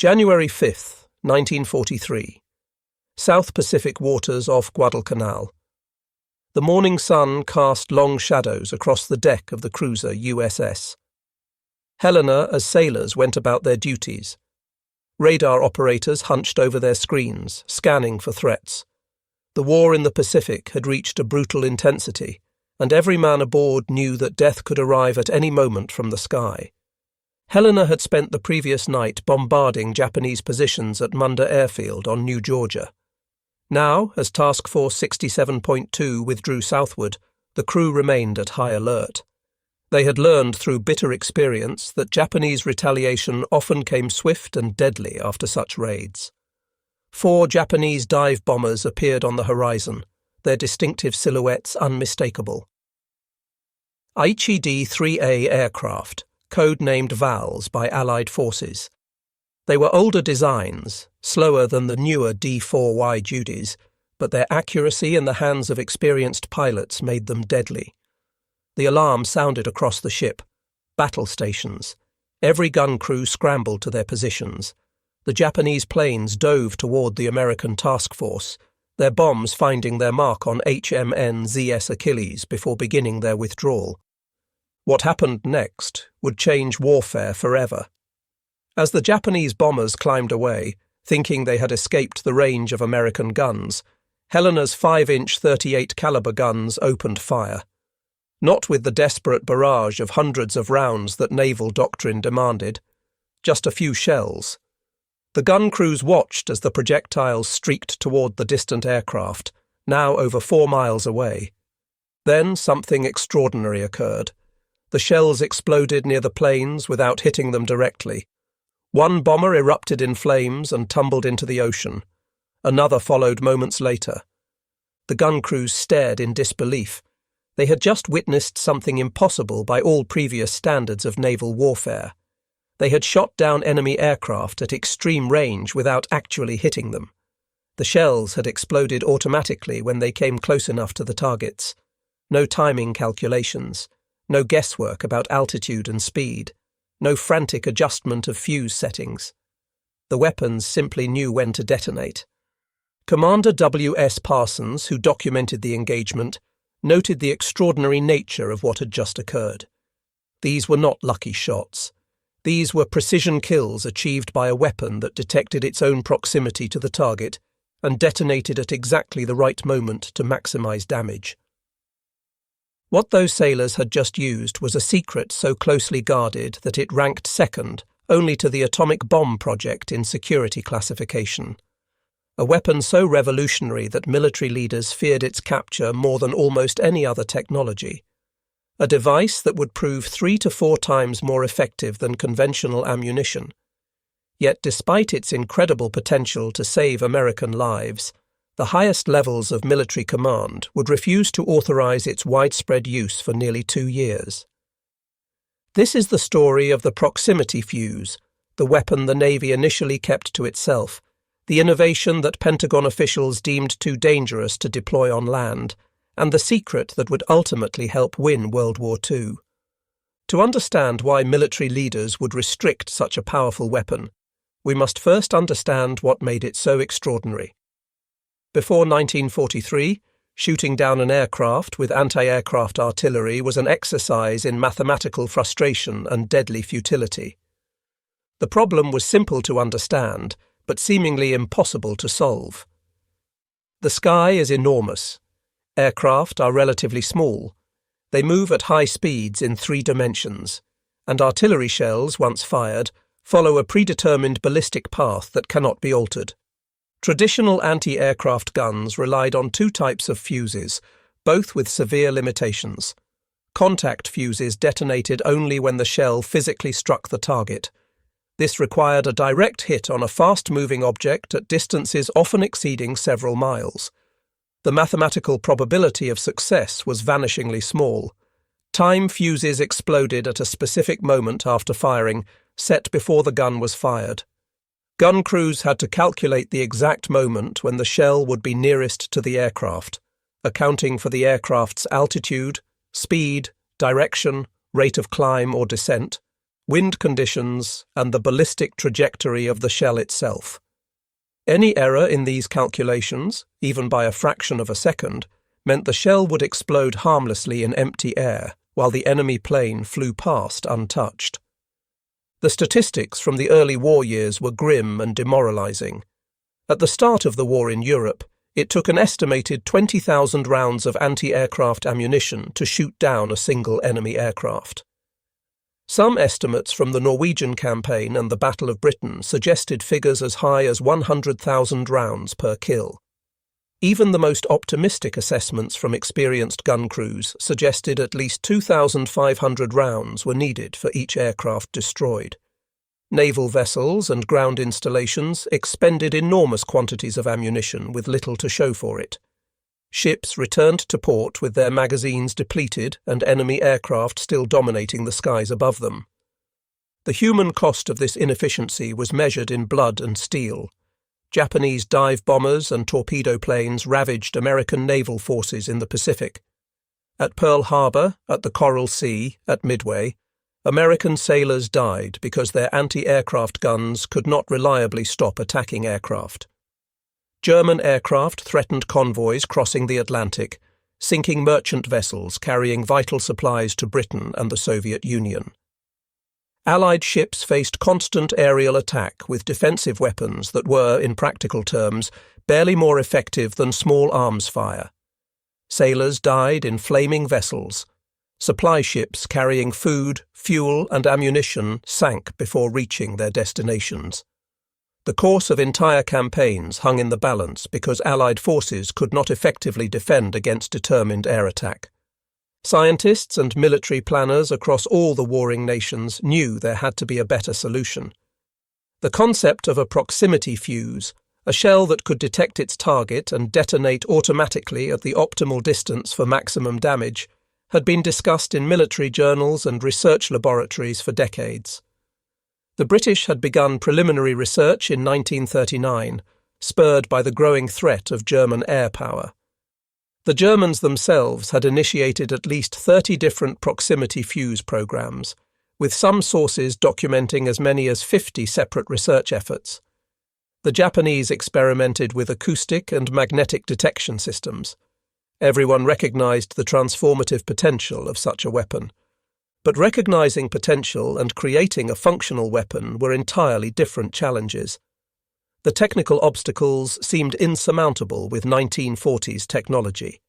January 5th, 1943. South Pacific waters off Guadalcanal. The morning sun cast long shadows across the deck of the cruiser USS Helena as sailors went about their duties. Radar operators hunched over their screens, scanning for threats. The war in the Pacific had reached a brutal intensity, and every man aboard knew that death could arrive at any moment from the sky. Helena had spent the previous night bombarding Japanese positions at Munda Airfield on New Georgia. Now, as Task Force 67.2 withdrew southward, the crew remained at high alert. They had learned through bitter experience that Japanese retaliation often came swift and deadly after such raids. 4 Japanese dive bombers appeared on the horizon, their distinctive silhouettes unmistakable. Aichi D-3A aircraft, code-named VALs by Allied forces. They were older designs, slower than the newer D-4Y Judys, but their accuracy in the hands of experienced pilots made them deadly. The alarm sounded across the ship. Battle stations. Every gun crew scrambled to their positions. The Japanese planes dove toward the American task force, their bombs finding their mark on HMN ZS Achilles before beginning their withdrawal. What happened next would change warfare forever. As the Japanese bombers climbed away, thinking they had escaped the range of American guns, Helena's 5-inch .38 caliber guns opened fire. Not with the desperate barrage of hundreds of rounds that naval doctrine demanded, just a few shells. The gun crews watched as the projectiles streaked toward the distant aircraft, now over 4 miles away. Then something extraordinary occurred. The shells exploded near the planes without hitting them directly. One bomber erupted in flames and tumbled into the ocean. Another followed moments later. The gun crews stared in disbelief. They had just witnessed something impossible by all previous standards of naval warfare. They had shot down enemy aircraft at extreme range without actually hitting them. The shells had exploded automatically when they came close enough to the targets. No timing calculations. No guesswork about altitude and speed. No frantic adjustment of fuse settings. The weapons simply knew when to detonate. Commander W.S. Parsons, who documented the engagement, noted the extraordinary nature of what had just occurred. These were not lucky shots. These were precision kills achieved by a weapon that detected its own proximity to the target and detonated at exactly the right moment to maximize damage. What those sailors had just used was a secret so closely guarded that it ranked second only to the atomic bomb project in security classification. A weapon so revolutionary that military leaders feared its capture more than almost any other technology. A device that would prove 3 to 4 times more effective than conventional ammunition. Yet despite its incredible potential to save American lives, the highest levels of military command would refuse to authorize its widespread use for nearly 2 years. This is the story of the proximity fuse, the weapon the Navy initially kept to itself, the innovation that Pentagon officials deemed too dangerous to deploy on land, and the secret that would ultimately help win World War II. To understand why military leaders would restrict such a powerful weapon, we must first understand what made it so extraordinary. Before 1943, shooting down an aircraft with anti-aircraft artillery was an exercise in mathematical frustration and deadly futility. The problem was simple to understand, but seemingly impossible to solve. The sky is enormous. Aircraft are relatively small. They move at high speeds in 3 dimensions, and artillery shells, once fired, follow a predetermined ballistic path that cannot be altered. Traditional anti-aircraft guns relied on 2 types of fuses, both with severe limitations. Contact fuses detonated only when the shell physically struck the target. This required a direct hit on a fast-moving object at distances often exceeding several miles. The mathematical probability of success was vanishingly small. Time fuses exploded at a specific moment after firing, set before the gun was fired. Gun crews had to calculate the exact moment when the shell would be nearest to the aircraft, accounting for the aircraft's altitude, speed, direction, rate of climb or descent, wind conditions, and the ballistic trajectory of the shell itself. Any error in these calculations, even by a fraction of a second, meant the shell would explode harmlessly in empty air while the enemy plane flew past untouched. The statistics from the early war years were grim and demoralizing. At the start of the war in Europe, it took an estimated 20,000 rounds of anti-aircraft ammunition to shoot down a single enemy aircraft. Some estimates from the Norwegian campaign and the Battle of Britain suggested figures as high as 100,000 rounds per kill. Even the most optimistic assessments from experienced gun crews suggested at least 2,500 rounds were needed for each aircraft destroyed. Naval vessels and ground installations expended enormous quantities of ammunition with little to show for it. Ships returned to port with their magazines depleted and enemy aircraft still dominating the skies above them. The human cost of this inefficiency was measured in blood and steel. Japanese dive bombers and torpedo planes ravaged American naval forces in the Pacific. At Pearl Harbor, at the Coral Sea, at Midway, American sailors died because their anti-aircraft guns could not reliably stop attacking aircraft. German aircraft threatened convoys crossing the Atlantic, sinking merchant vessels carrying vital supplies to Britain and the Soviet Union. Allied ships faced constant aerial attack with defensive weapons that were, in practical terms, barely more effective than small arms fire. Sailors died in flaming vessels. Supply ships carrying food, fuel, and ammunition sank before reaching their destinations. The course of entire campaigns hung in the balance because Allied forces could not effectively defend against determined air attack. Scientists and military planners across all the warring nations knew there had to be a better solution. The concept of a proximity fuse, a shell that could detect its target and detonate automatically at the optimal distance for maximum damage, had been discussed in military journals and research laboratories for decades. The British had begun preliminary research in 1939, spurred by the growing threat of German air power. The Germans themselves had initiated at least 30 different proximity fuse programs, with some sources documenting as many as 50 separate research efforts. The Japanese experimented with acoustic and magnetic detection systems. Everyone recognized the transformative potential of such a weapon. But recognizing potential and creating a functional weapon were entirely different challenges. The technical obstacles seemed insurmountable with 1940s technology.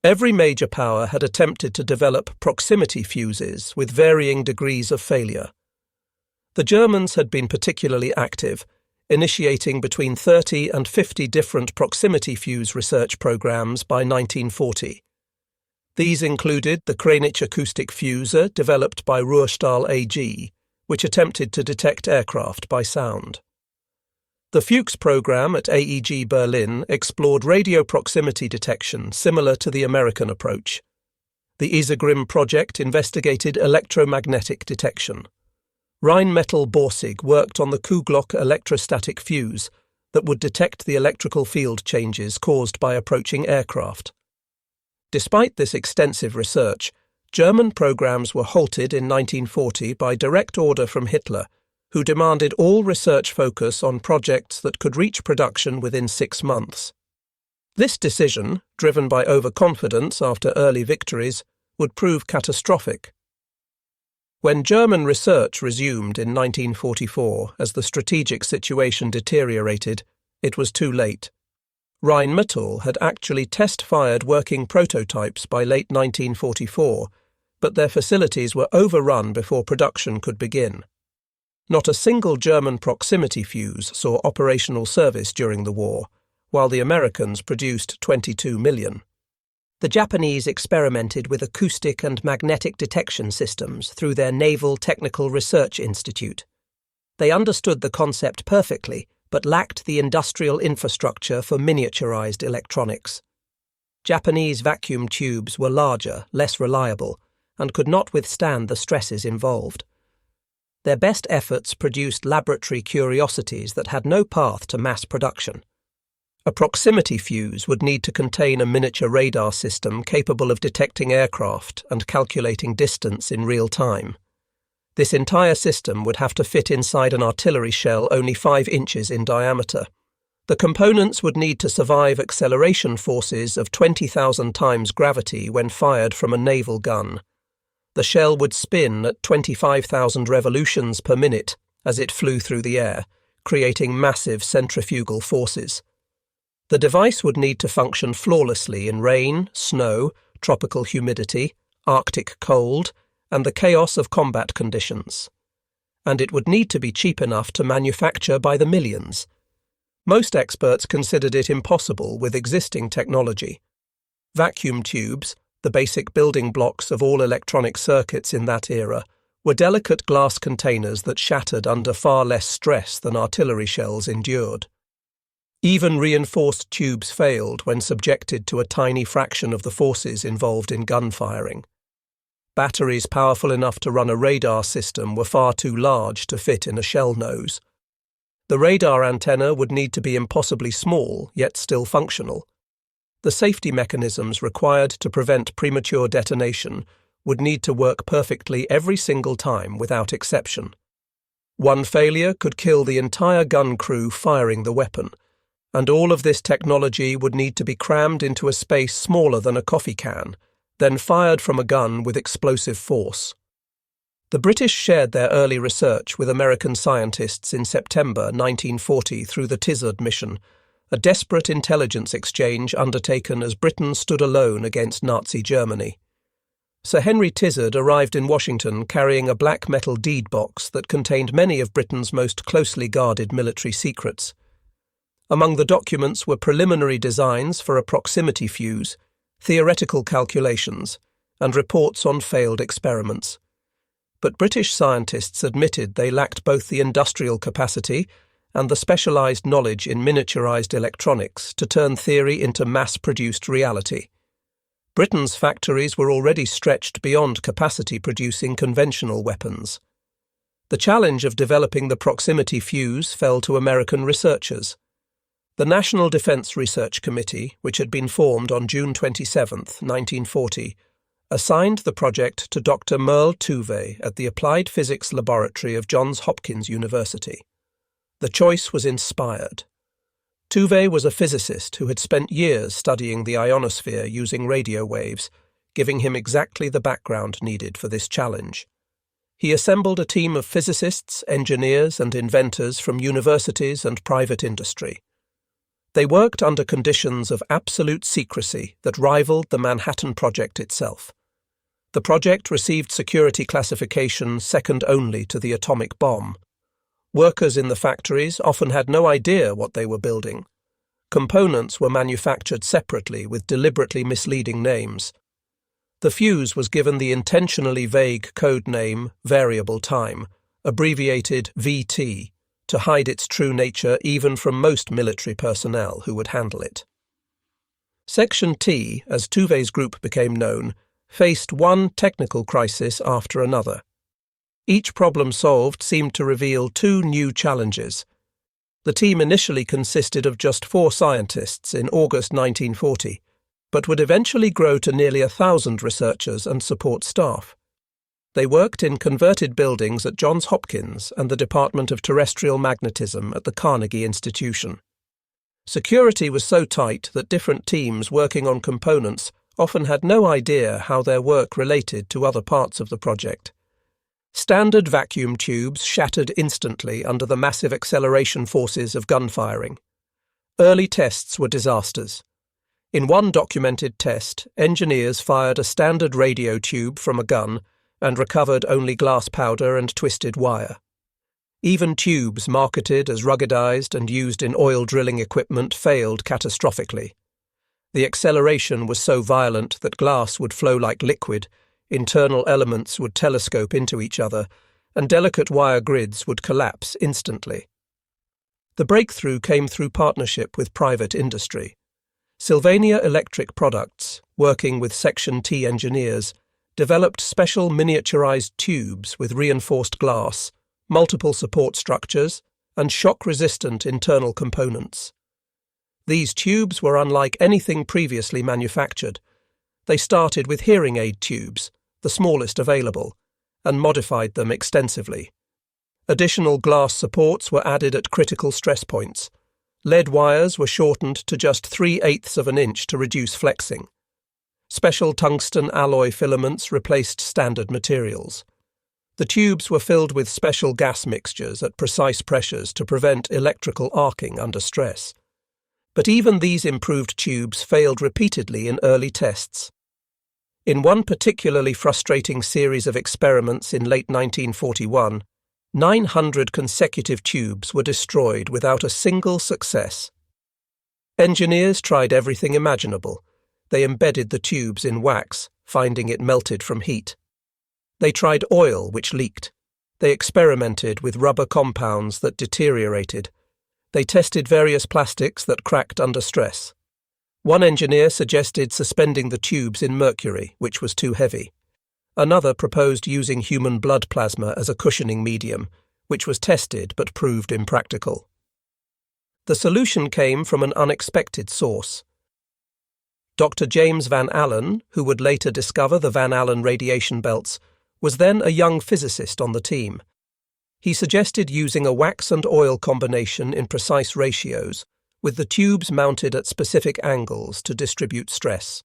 Every major power had attempted to develop proximity fuses with varying degrees of failure. The Germans had been particularly active, initiating between 30 and 50 different proximity fuse research programs by 1940. These included the Kranich acoustic fuser developed by Ruhrstahl AG, which attempted to detect aircraft by sound. The Fuchs program at AEG Berlin explored radio proximity detection similar to the American approach. The Isegrim project investigated electromagnetic detection. Rheinmetall-Borsig worked on the Kuhglock electrostatic fuse that would detect the electrical field changes caused by approaching aircraft. Despite this extensive research, German programs were halted in 1940 by direct order from Hitler, who demanded all research focus on projects that could reach production within 6 months. This decision, driven by overconfidence after early victories, would prove catastrophic. When German research resumed in 1944 as the strategic situation deteriorated, it was too late. Rheinmetall had actually test-fired working prototypes by late 1944, but their facilities were overrun before production could begin. Not a single German proximity fuse saw operational service during the war, while the Americans produced 22 million. The Japanese experimented with acoustic and magnetic detection systems through their Naval Technical Research Institute. They understood the concept perfectly, but lacked the industrial infrastructure for miniaturized electronics. Japanese vacuum tubes were larger, less reliable, and could not withstand the stresses involved. Their best efforts produced laboratory curiosities that had no path to mass production. A proximity fuse would need to contain a miniature radar system capable of detecting aircraft and calculating distance in real time. This entire system would have to fit inside an artillery shell only 5 inches in diameter. The components would need to survive acceleration forces of 20,000 times gravity when fired from a naval gun. The shell would spin at 25,000 revolutions per minute as it flew through the air, creating massive centrifugal forces. The device would need to function flawlessly in rain, snow, tropical humidity, Arctic cold, and the chaos of combat conditions. And it would need to be cheap enough to manufacture by the millions. Most experts considered it impossible with existing technology. Vacuum tubes, the basic building blocks of all electronic circuits in that era, were delicate glass containers that shattered under far less stress than artillery shells endured. Even reinforced tubes failed when subjected to a tiny fraction of the forces involved in gun firing. Batteries powerful enough to run a radar system were far too large to fit in a shell nose. The radar antenna would need to be impossibly small, yet still functional. The safety mechanisms required to prevent premature detonation would need to work perfectly every single time without exception. One failure could kill the entire gun crew firing the weapon, and all of this technology would need to be crammed into a space smaller than a coffee can, then fired from a gun with explosive force. The British shared their early research with American scientists in September 1940 through the Tizard mission, a desperate intelligence exchange undertaken as Britain stood alone against Nazi Germany. Sir Henry Tizard arrived in Washington carrying a black metal deed box that contained many of Britain's most closely guarded military secrets. Among the documents were preliminary designs for a proximity fuse, theoretical calculations, and reports on failed experiments. But British scientists admitted they lacked both the industrial capacity and the specialized knowledge in miniaturized electronics to turn theory into mass-produced reality. Britain's factories were already stretched beyond capacity producing conventional weapons. The challenge of developing the proximity fuse fell to American researchers. The National Defense Research Committee, which had been formed on June 27, 1940, assigned the project to Dr. Merle Tuve at the Applied Physics Laboratory of Johns Hopkins University. The choice was inspired. Tuve was a physicist who had spent years studying the ionosphere using radio waves, giving him exactly the background needed for this challenge. He assembled a team of physicists, engineers, and inventors from universities and private industry. They worked under conditions of absolute secrecy that rivaled the Manhattan Project itself. The project received security classification second only to the atomic bomb. Workers in the factories often had no idea what they were building. Components were manufactured separately with deliberately misleading names. The fuse was given the intentionally vague code name Variable Time, abbreviated VT, to hide its true nature even from most military personnel who would handle it. Section T, as Tuve's group became known, faced one technical crisis after another. Each problem solved seemed to reveal 2 new challenges. The team initially consisted of just 4 scientists in August 1940, but would eventually grow to nearly 1,000 researchers and support staff. They worked in converted buildings at Johns Hopkins and the Department of Terrestrial Magnetism at the Carnegie Institution. Security was so tight that different teams working on components often had no idea how their work related to other parts of the project. Standard vacuum tubes shattered instantly under the massive acceleration forces of gun firing. Early tests were disasters. In one documented test, engineers fired a standard radio tube from a gun and recovered only glass powder and twisted wire. Even tubes marketed as ruggedized and used in oil drilling equipment failed catastrophically. The acceleration was so violent that glass would flow like liquid, internal elements would telescope into each other, and delicate wire grids would collapse instantly. The breakthrough came through partnership with private industry. Sylvania Electric Products, working with Section T engineers, developed special miniaturized tubes with reinforced glass, multiple support structures, and shock-resistant internal components. These tubes were unlike anything previously manufactured. They started with hearing aid tubes, the smallest available, and modified them extensively. Additional glass supports were added at critical stress points. Lead wires were shortened to just 3/8 of an inch to reduce flexing. Special tungsten alloy filaments replaced standard materials. The tubes were filled with special gas mixtures at precise pressures to prevent electrical arcing under stress. But even these improved tubes failed repeatedly in early tests. In one particularly frustrating series of experiments in late 1941, 900 consecutive tubes were destroyed without a single success. Engineers tried everything imaginable. They embedded the tubes in wax, finding it melted from heat. They tried oil, which leaked. They experimented with rubber compounds that deteriorated. They tested various plastics that cracked under stress. One engineer suggested suspending the tubes in mercury, which was too heavy. Another proposed using human blood plasma as a cushioning medium, which was tested but proved impractical. The solution came from an unexpected source. Dr. James Van Allen, who would later discover the Van Allen radiation belts, was then a young physicist on the team. He suggested using a wax and oil combination in precise ratios, with the tubes mounted at specific angles to distribute stress.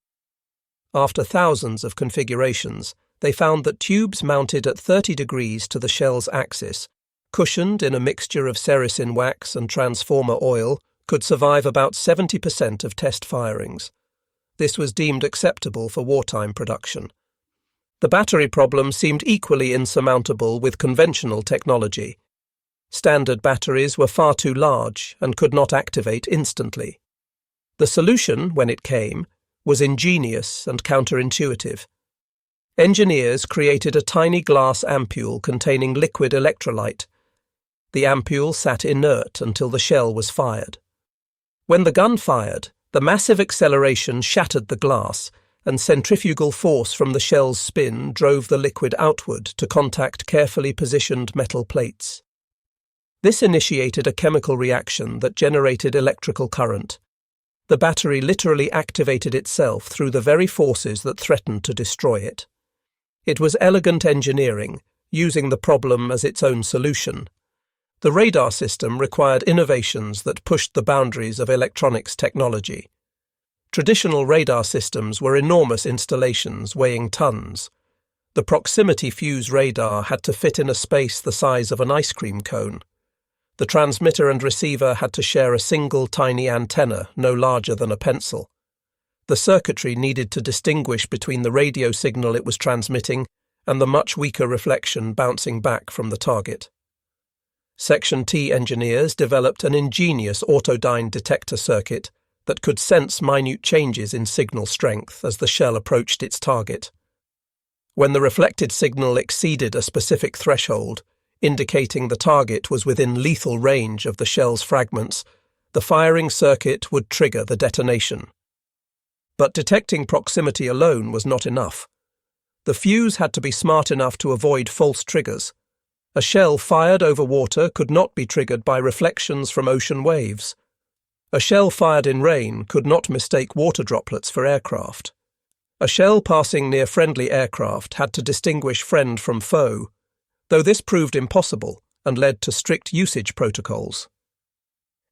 After thousands of configurations, they found that tubes mounted at 30 degrees to the shell's axis, cushioned in a mixture of sericin wax and transformer oil, could survive about 70% of test firings. This was deemed acceptable for wartime production. The battery problem seemed equally insurmountable with conventional technology. Standard batteries were far too large and could not activate instantly. The solution, when it came, was ingenious and counterintuitive. Engineers created a tiny glass ampule containing liquid electrolyte. The ampule sat inert until the shell was fired. When the gun fired, the massive acceleration shattered the glass, and centrifugal force from the shell's spin drove the liquid outward to contact carefully positioned metal plates. This initiated a chemical reaction that generated electrical current. The battery literally activated itself through the very forces that threatened to destroy it. It was elegant engineering, using the problem as its own solution. The radar system required innovations that pushed the boundaries of electronics technology. Traditional radar systems were enormous installations weighing tons. The proximity fuse radar had to fit in a space the size of an ice cream cone. The transmitter and receiver had to share a single tiny antenna no larger than a pencil. The circuitry needed to distinguish between the radio signal it was transmitting and the much weaker reflection bouncing back from the target. Section T engineers developed an ingenious autodyne detector circuit that could sense minute changes in signal strength as the shell approached its target. When the reflected signal exceeded a specific threshold, indicating the target was within lethal range of the shell's fragments, the firing circuit would trigger the detonation. But detecting proximity alone was not enough. The fuse had to be smart enough to avoid false triggers. A shell fired over water could not be triggered by reflections from ocean waves. A shell fired in rain could not mistake water droplets for aircraft. A shell passing near friendly aircraft had to distinguish friend from foe, though this proved impossible and led to strict usage protocols.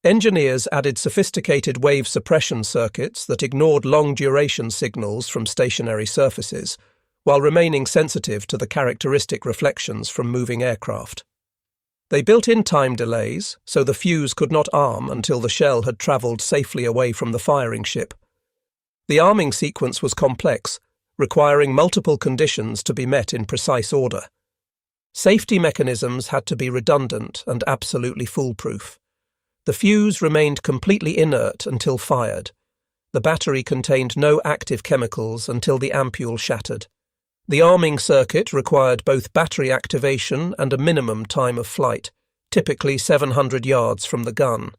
Engineers added sophisticated wave suppression circuits that ignored long-duration signals from stationary surfaces, while remaining sensitive to the characteristic reflections from moving aircraft. They built in time delays, so the fuse could not arm until the shell had travelled safely away from the firing ship. The arming sequence was complex, requiring multiple conditions to be met in precise order. Safety mechanisms had to be redundant and absolutely foolproof. The fuse remained completely inert until fired. The battery contained no active chemicals until the ampule shattered. The arming circuit required both battery activation and a minimum time of flight, typically 700 yards from the gun.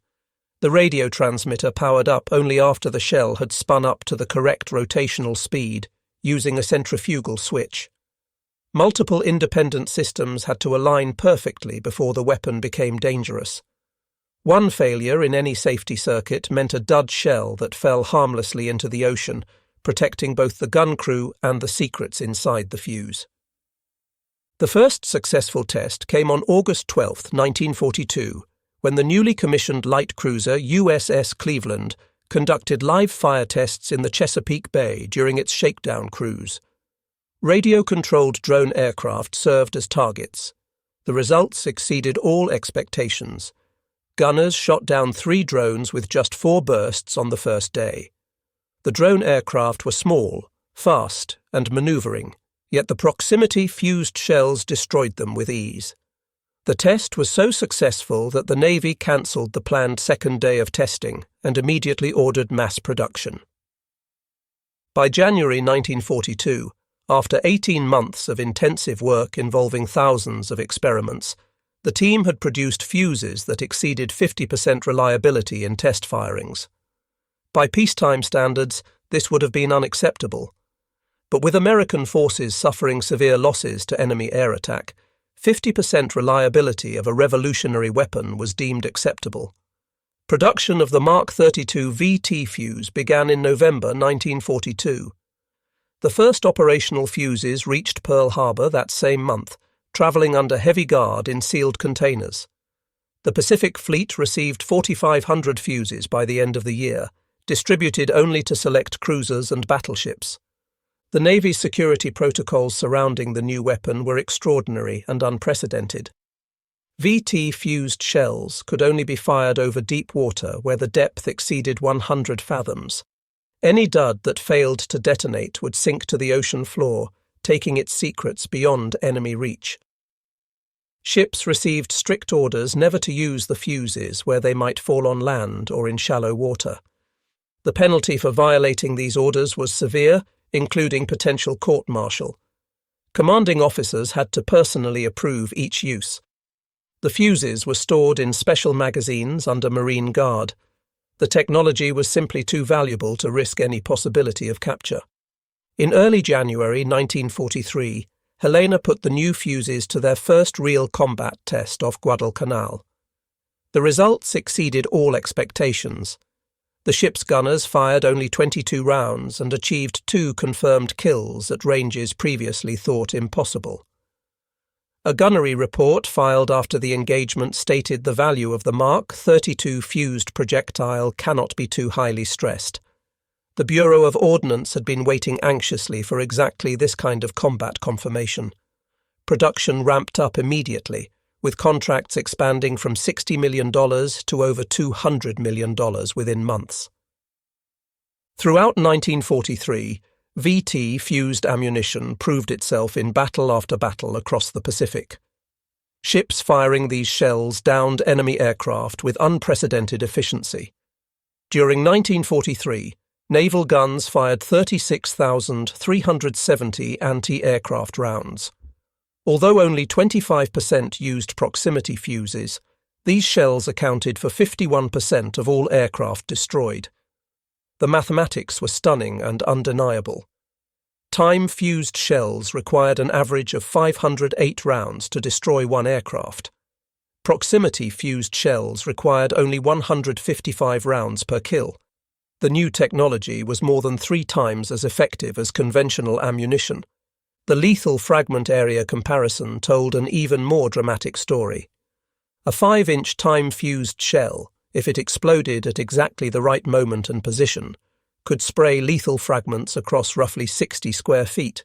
The radio transmitter powered up only after the shell had spun up to the correct rotational speed, using a centrifugal switch. Multiple independent systems had to align perfectly before the weapon became dangerous. One failure in any safety circuit meant a dud shell that fell harmlessly into the ocean, protecting both the gun crew and the secrets inside the fuse. The first successful test came on August 12, 1942, when the newly commissioned light cruiser USS Cleveland conducted live fire tests in the Chesapeake Bay during its shakedown cruise. Radio-controlled drone aircraft served as targets. The results exceeded all expectations. Gunners shot down 3 drones with just 4 bursts on the first day. The drone aircraft were small, fast, and maneuvering, yet the proximity-fused shells destroyed them with ease. The test was so successful that the Navy cancelled the planned second day of testing and immediately ordered mass production. By January 1942, after 18 months of intensive work involving thousands of experiments, the team had produced fuses that exceeded 50% reliability in test firings. By peacetime standards, this would have been unacceptable. But with American forces suffering severe losses to enemy air attack, 50% reliability of a revolutionary weapon was deemed acceptable. Production of the Mark 32 VT fuse began in November 1942. The first operational fuses reached Pearl Harbor that same month, traveling under heavy guard in sealed containers. The Pacific Fleet received 4,500 fuses by the end of the year, distributed only to select cruisers and battleships. The Navy's security protocols surrounding the new weapon were extraordinary and unprecedented. VT-fused shells could only be fired over deep water where the depth exceeded 100 fathoms. Any dud that failed to detonate would sink to the ocean floor, taking its secrets beyond enemy reach. Ships received strict orders never to use the fuses where they might fall on land or in shallow water. The penalty for violating these orders was severe, including potential court-martial. Commanding officers had to personally approve each use. The fuses were stored in special magazines under marine guard. The technology was simply too valuable to risk any possibility of capture. In early January 1943, Helena put the new fuses to their first real combat test off Guadalcanal. The results exceeded all expectations. The ship's gunners fired only 22 rounds and achieved 2 confirmed kills at ranges previously thought impossible. A gunnery report filed after the engagement stated the value of the Mark 32 fused projectile cannot be too highly stressed. The Bureau of Ordnance had been waiting anxiously for exactly this kind of combat confirmation. Production ramped up immediately, with contracts expanding from $60 million to over $200 million within months. Throughout 1943, VT fused ammunition proved itself in battle after battle across the Pacific. Ships firing these shells downed enemy aircraft with unprecedented efficiency. During 1943, naval guns fired 36,370 anti-aircraft rounds. Although only 25% used proximity fuses, these shells accounted for 51% of all aircraft destroyed. The mathematics were stunning and undeniable. Time-fused shells required an average of 508 rounds to destroy one aircraft. Proximity-fused shells required only 155 rounds per kill. The new technology was more than 3 times as effective as conventional ammunition. The lethal fragment area comparison told an even more dramatic story. A 5-inch time-fused shell, if it exploded at exactly the right moment and position, could spray lethal fragments across roughly 60 square feet.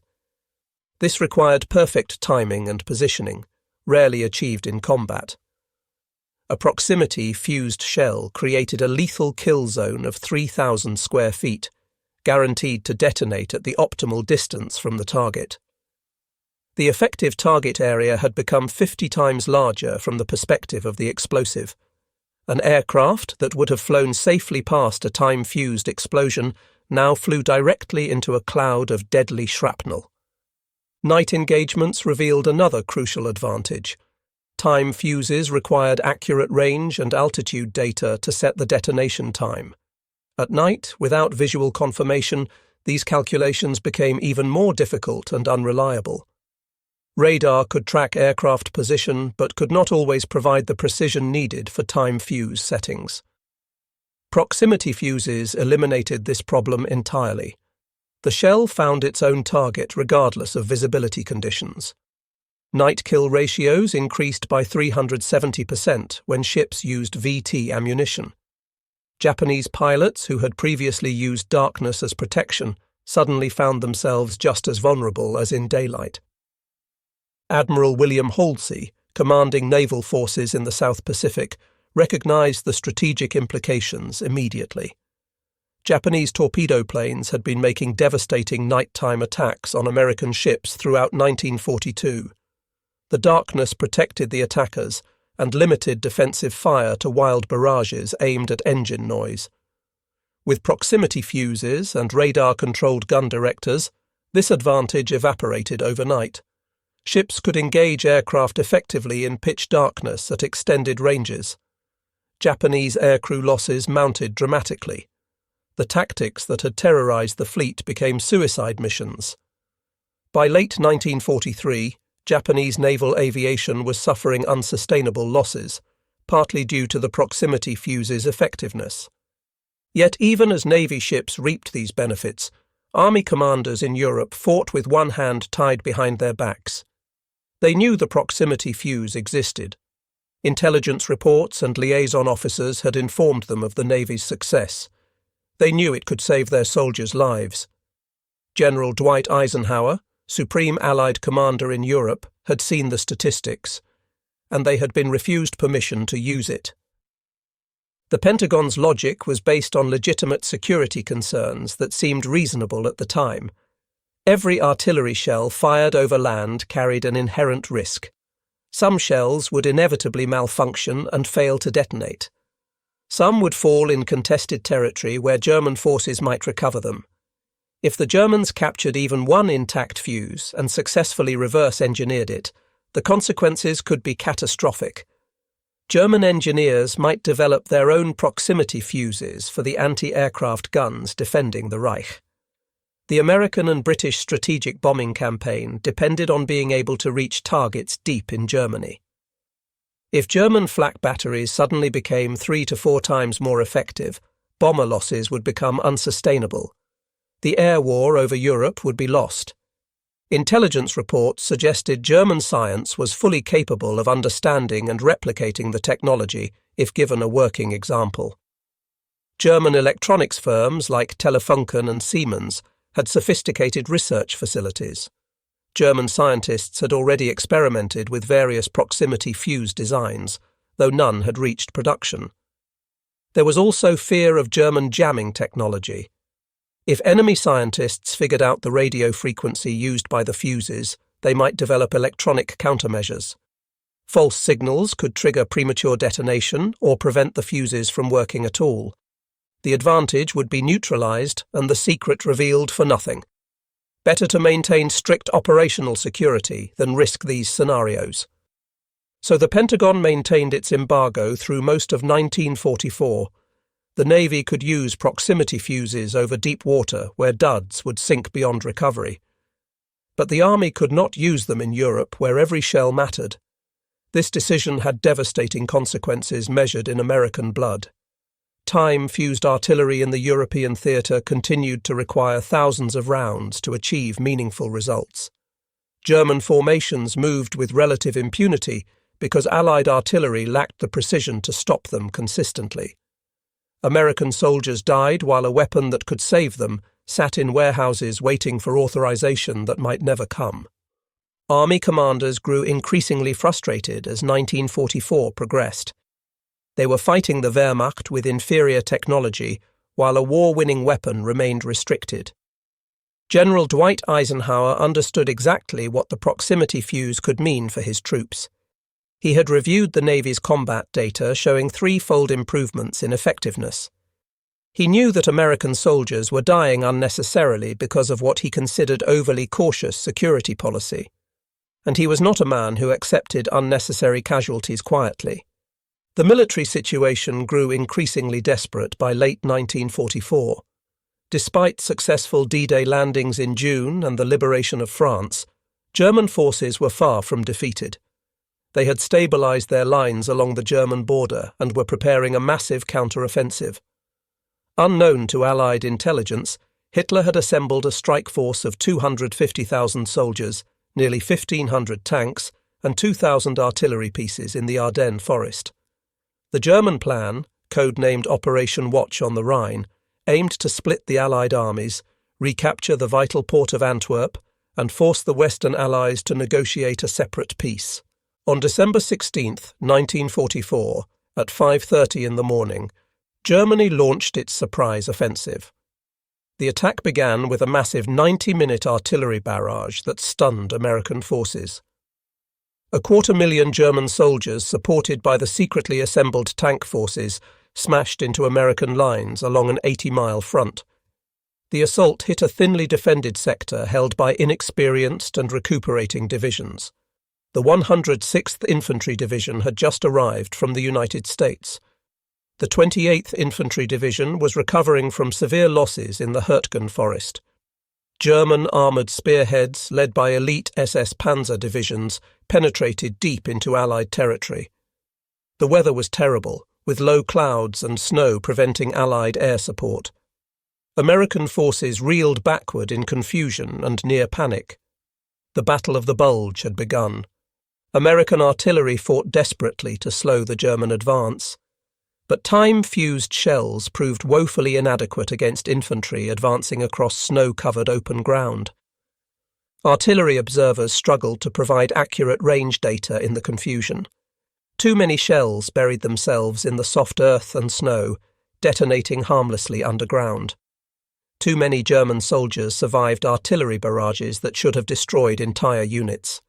This required perfect timing and positioning, rarely achieved in combat. A proximity-fused shell created a lethal kill zone of 3,000 square feet, guaranteed to detonate at the optimal distance from the target. The effective target area had become 50 times larger from the perspective of the explosive. An aircraft that would have flown safely past a time-fused explosion now flew directly into a cloud of deadly shrapnel. Night engagements revealed another crucial advantage. Time fuses required accurate range and altitude data to set the detonation time. At night, without visual confirmation, these calculations became even more difficult and unreliable. Radar could track aircraft position but could not always provide the precision needed for time fuse settings. Proximity fuses eliminated this problem entirely. The shell found its own target regardless of visibility conditions. Night kill ratios increased by 370% when ships used VT ammunition. Japanese pilots who had previously used darkness as protection suddenly found themselves just as vulnerable as in daylight. Admiral William Halsey, commanding naval forces in the South Pacific, recognized the strategic implications immediately. Japanese torpedo planes had been making devastating nighttime attacks on American ships throughout 1942. The darkness protected the attackers and limited defensive fire to wild barrages aimed at engine noise. With proximity fuses and radar-controlled gun directors, this advantage evaporated overnight. Ships could engage aircraft effectively in pitch darkness at extended ranges. Japanese aircrew losses mounted dramatically. The tactics that had terrorized the fleet became suicide missions. By late 1943, Japanese naval aviation was suffering unsustainable losses, partly due to the proximity fuse's effectiveness. Yet even as Navy ships reaped these benefits, Army commanders in Europe fought with one hand tied behind their backs. They knew the proximity fuse existed. Intelligence reports and liaison officers had informed them of the Navy's success. They knew it could save their soldiers' lives. General Dwight Eisenhower, Supreme Allied Commander in Europe, had seen the statistics, and they had been refused permission to use it. The Pentagon's logic was based on legitimate security concerns that seemed reasonable at the time. Every artillery shell fired over land carried an inherent risk. Some shells would inevitably malfunction and fail to detonate. Some would fall in contested territory where German forces might recover them. If the Germans captured even one intact fuse and successfully reverse-engineered it, the consequences could be catastrophic. German engineers might develop their own proximity fuses for the anti-aircraft guns defending the Reich. The American and British strategic bombing campaign depended on being able to reach targets deep in Germany. If German flak batteries suddenly became 3 to 4 times more effective, bomber losses would become unsustainable. The air war over Europe would be lost. Intelligence reports suggested German science was fully capable of understanding and replicating the technology if given a working example. German electronics firms like Telefunken and Siemens had sophisticated research facilities. German scientists had already experimented with various proximity fuse designs, though none had reached production. There was also fear of German jamming technology. If enemy scientists figured out the radio frequency used by the fuses, they might develop electronic countermeasures. False signals could trigger premature detonation or prevent the fuses from working at all. The advantage would be neutralized and the secret revealed for nothing. Better to maintain strict operational security than risk these scenarios. So the Pentagon maintained its embargo through most of 1944. The Navy could use proximity fuses over deep water where duds would sink beyond recovery. But the Army could not use them in Europe where every shell mattered. This decision had devastating consequences measured in American blood. Time-fused artillery in the European theatre continued to require thousands of rounds to achieve meaningful results. German formations moved with relative impunity because Allied artillery lacked the precision to stop them consistently. American soldiers died while a weapon that could save them sat in warehouses waiting for authorization that might never come. Army commanders grew increasingly frustrated as 1944 progressed. They were fighting the Wehrmacht with inferior technology, while a war-winning weapon remained restricted. General Dwight Eisenhower understood exactly what the proximity fuse could mean for his troops. He had reviewed the Navy's combat data showing threefold improvements in effectiveness. He knew that American soldiers were dying unnecessarily because of what he considered overly cautious security policy. And he was not a man who accepted unnecessary casualties quietly. The military situation grew increasingly desperate by late 1944. Despite successful D-Day landings in June and the liberation of France, German forces were far from defeated. They had stabilized their lines along the German border and were preparing a massive counter-offensive. Unknown to Allied intelligence, Hitler had assembled a strike force of 250,000 soldiers, nearly 1,500 tanks, and 2,000 artillery pieces in the Ardennes forest. The German plan, codenamed Operation Watch on the Rhine, aimed to split the Allied armies, recapture the vital port of Antwerp, and force the Western Allies to negotiate a separate peace. On December 16, 1944, at 5:30 in the morning, Germany launched its surprise offensive. The attack began with a massive 90-minute artillery barrage that stunned American forces. 250,000 German soldiers, supported by the secretly assembled tank forces, smashed into American lines along an 80-mile front. The assault hit a thinly defended sector held by inexperienced and recuperating divisions. The 106th Infantry Division had just arrived from the United States. The 28th Infantry Division was recovering from severe losses in the Hürtgen forest. German armoured spearheads, led by elite SS Panzer divisions, penetrated deep into Allied territory. The weather was terrible, with low clouds and snow preventing Allied air support. American forces reeled backward in confusion and near panic. The Battle of the Bulge had begun. American artillery fought desperately to slow the German advance. But time-fused shells proved woefully inadequate against infantry advancing across snow-covered open ground. Artillery observers struggled to provide accurate range data in the confusion. Too many shells buried themselves in the soft earth and snow, detonating harmlessly underground. Too many German soldiers survived artillery barrages that should have destroyed entire units.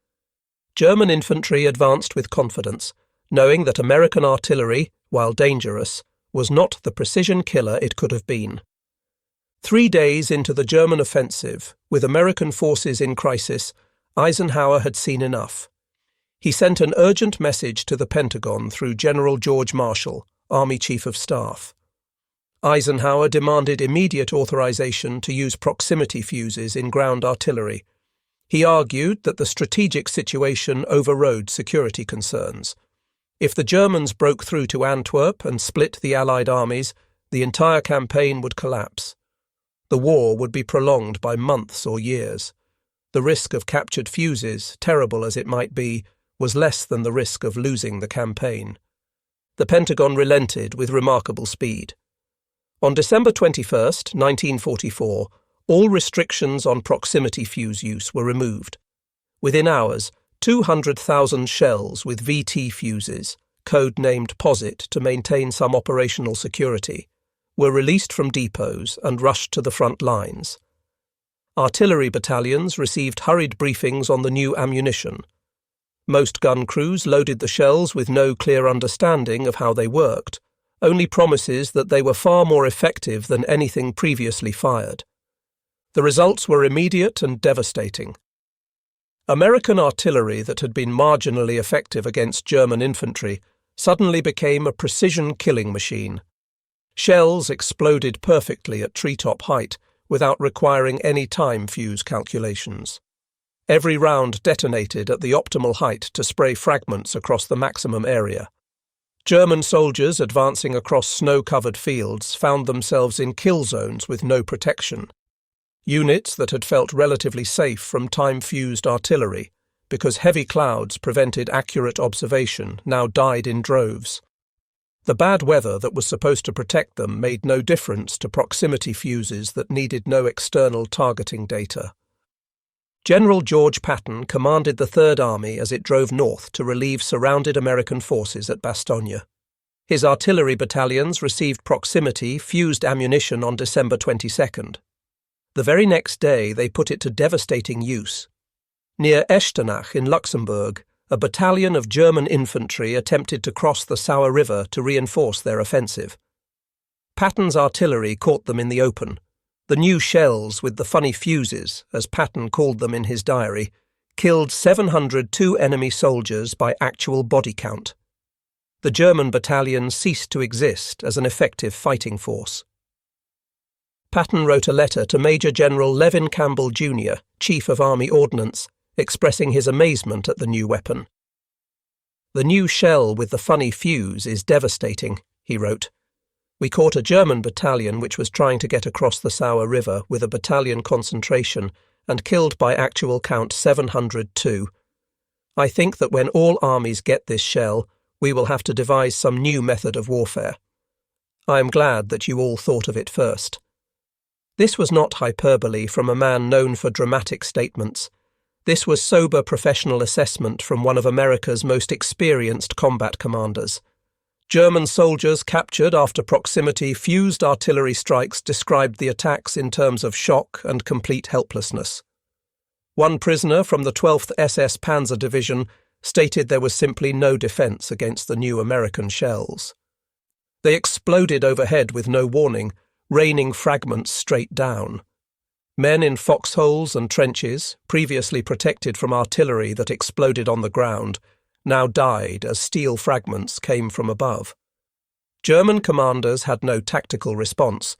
German infantry advanced with confidence, knowing that American artillery, while dangerous, was not the precision killer it could have been. 3 days into the German offensive, with American forces in crisis, Eisenhower had seen enough. He sent an urgent message to the Pentagon through General George Marshall, Army Chief of Staff. Eisenhower demanded immediate authorization to use proximity fuses in ground artillery. He argued that the strategic situation overrode security concerns. If the Germans broke through to Antwerp and split the Allied armies, the entire campaign would collapse. The war would be prolonged by months or years. The risk of captured fuses, terrible as it might be, was less than the risk of losing the campaign. The Pentagon relented with remarkable speed. On December 21, 1944, all restrictions on proximity fuse use were removed. Within hours, 200,000 shells with VT fuses, code-named POSIT to maintain some operational security, were released from depots and rushed to the front lines. Artillery battalions received hurried briefings on the new ammunition. Most gun crews loaded the shells with no clear understanding of how they worked, only promises that they were far more effective than anything previously fired. The results were immediate and devastating. American artillery that had been marginally effective against German infantry suddenly became a precision killing machine. Shells exploded perfectly at treetop height without requiring any time fuse calculations. Every round detonated at the optimal height to spray fragments across the maximum area. German soldiers advancing across snow-covered fields found themselves in kill zones with no protection. Units that had felt relatively safe from time-fused artillery, because heavy clouds prevented accurate observation, now died in droves. The bad weather that was supposed to protect them made no difference to proximity fuses that needed no external targeting data. General George Patton commanded the Third Army as it drove north to relieve surrounded American forces at Bastogne. His artillery battalions received proximity fused ammunition on December 22nd. The very next day they put it to devastating use. Near Echternach in Luxembourg, a battalion of German infantry attempted to cross the Sauer River to reinforce their offensive. Patton's artillery caught them in the open. The new shells with the funny fuses, as Patton called them in his diary, killed 702 enemy soldiers by actual body count. The German battalion ceased to exist as an effective fighting force. Patton wrote a letter to Major General Levin Campbell Jr., Chief of Army Ordnance, expressing his amazement at the new weapon. "The new shell with the funny fuse is devastating," he wrote. "We caught a German battalion which was trying to get across the Sauer River with a battalion concentration and killed by actual count 702. I think that when all armies get this shell, we will have to devise some new method of warfare. I am glad that you all thought of it first." This was not hyperbole from a man known for dramatic statements. This was sober professional assessment from one of America's most experienced combat commanders. German soldiers captured after proximity fused artillery strikes described the attacks in terms of shock and complete helplessness. One prisoner from the 12th SS Panzer Division stated there was simply no defense against the new American shells. They exploded overhead with no warning, raining fragments straight down. Men in foxholes and trenches, previously protected from artillery that exploded on the ground, now died as steel fragments came from above. German commanders had no tactical response.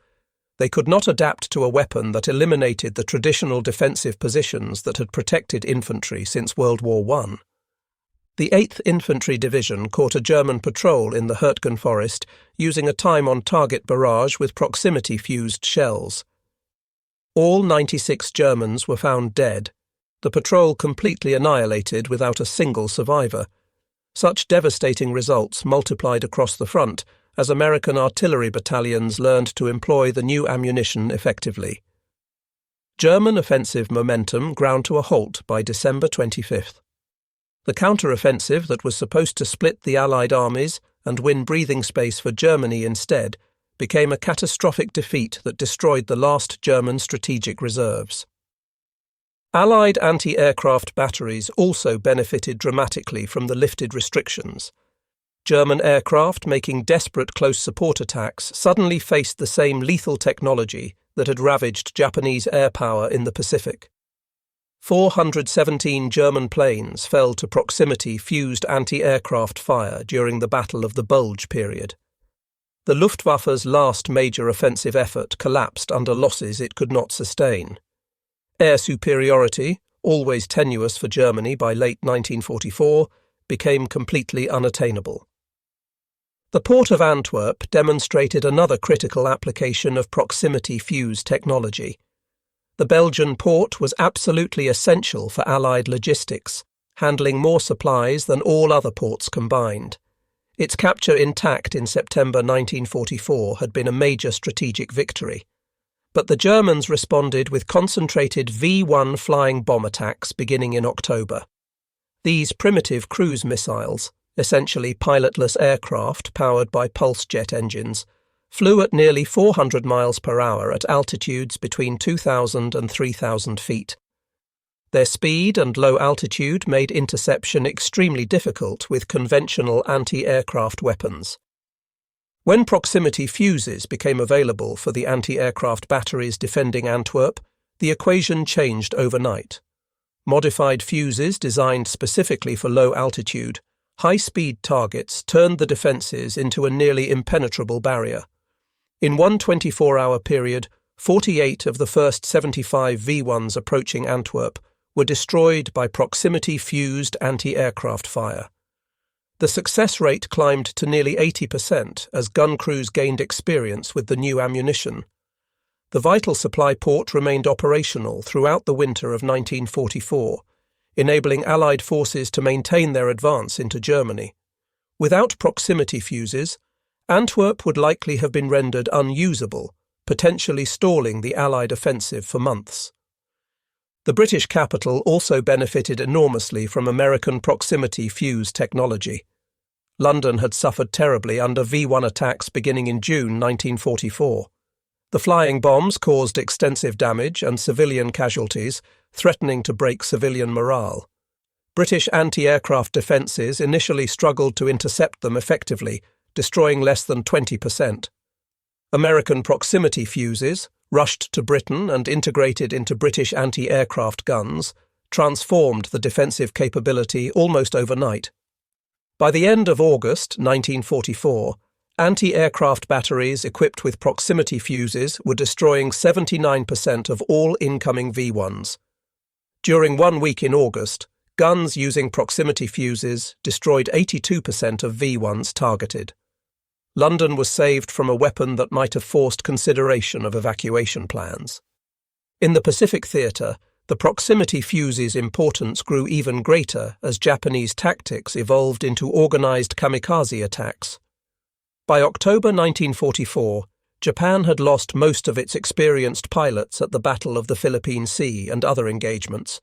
They could not adapt to a weapon that eliminated the traditional defensive positions that had protected infantry since World War I. The 8th Infantry Division caught a German patrol in the Hurtgen Forest using a time-on-target barrage with proximity-fused shells. All 96 Germans were found dead, the patrol completely annihilated without a single survivor. Such devastating results multiplied across the front as American artillery battalions learned to employ the new ammunition effectively. German offensive momentum ground to a halt by December 25th. The counter-offensive that was supposed to split the Allied armies and win breathing space for Germany instead became a catastrophic defeat that destroyed the last German strategic reserves. Allied anti-aircraft batteries also benefited dramatically from the lifted restrictions. German aircraft making desperate close support attacks suddenly faced the same lethal technology that had ravaged Japanese air power in the Pacific. 417 German planes fell to proximity-fused anti-aircraft fire during the Battle of the Bulge period. The Luftwaffe's last major offensive effort collapsed under losses it could not sustain. Air superiority, always tenuous for Germany by late 1944, became completely unattainable. The port of Antwerp demonstrated another critical application of proximity-fuse technology. The Belgian port was absolutely essential for Allied logistics, handling more supplies than all other ports combined. Its capture intact in September 1944 had been a major strategic victory. But the Germans responded with concentrated V-1 flying bomb attacks beginning in October. These primitive cruise missiles, essentially pilotless aircraft powered by pulse jet engines, flew at nearly 400 miles per hour at altitudes between 2,000 and 3,000 feet. Their speed and low altitude made interception extremely difficult with conventional anti-aircraft weapons. When proximity fuses became available for the anti-aircraft batteries defending Antwerp, the equation changed overnight. Modified fuses designed specifically for low altitude, high-speed targets turned the defences into a nearly impenetrable barrier. In one 24-hour period, 48 of the first 75 V-1s approaching Antwerp were destroyed by proximity-fused anti-aircraft fire. The success rate climbed to nearly 80% as gun crews gained experience with the new ammunition. The vital supply port remained operational throughout the winter of 1944, enabling Allied forces to maintain their advance into Germany. Without proximity fuses, Antwerp would likely have been rendered unusable, potentially stalling the Allied offensive for months. The British capital also benefited enormously from American proximity fuse technology. London had suffered terribly under V-1 attacks beginning in June 1944. The flying bombs caused extensive damage and civilian casualties, threatening to break civilian morale. British anti-aircraft defences initially struggled to intercept them effectively, destroying less than 20%. American proximity fuses, rushed to Britain and integrated into British anti-aircraft guns, transformed the defensive capability almost overnight. By the end of August 1944, anti-aircraft batteries equipped with proximity fuses were destroying 79% of all incoming V-1s. During 1 week in August, guns using proximity fuses destroyed 82% of V-1s targeted. London was saved from a weapon that might have forced consideration of evacuation plans. In the Pacific theatre, The proximity fuze's importance grew even greater as Japanese tactics evolved into organized kamikaze attacks. By October 1944, Japan had lost most of its experienced pilots at the Battle of the Philippine Sea and other engagements.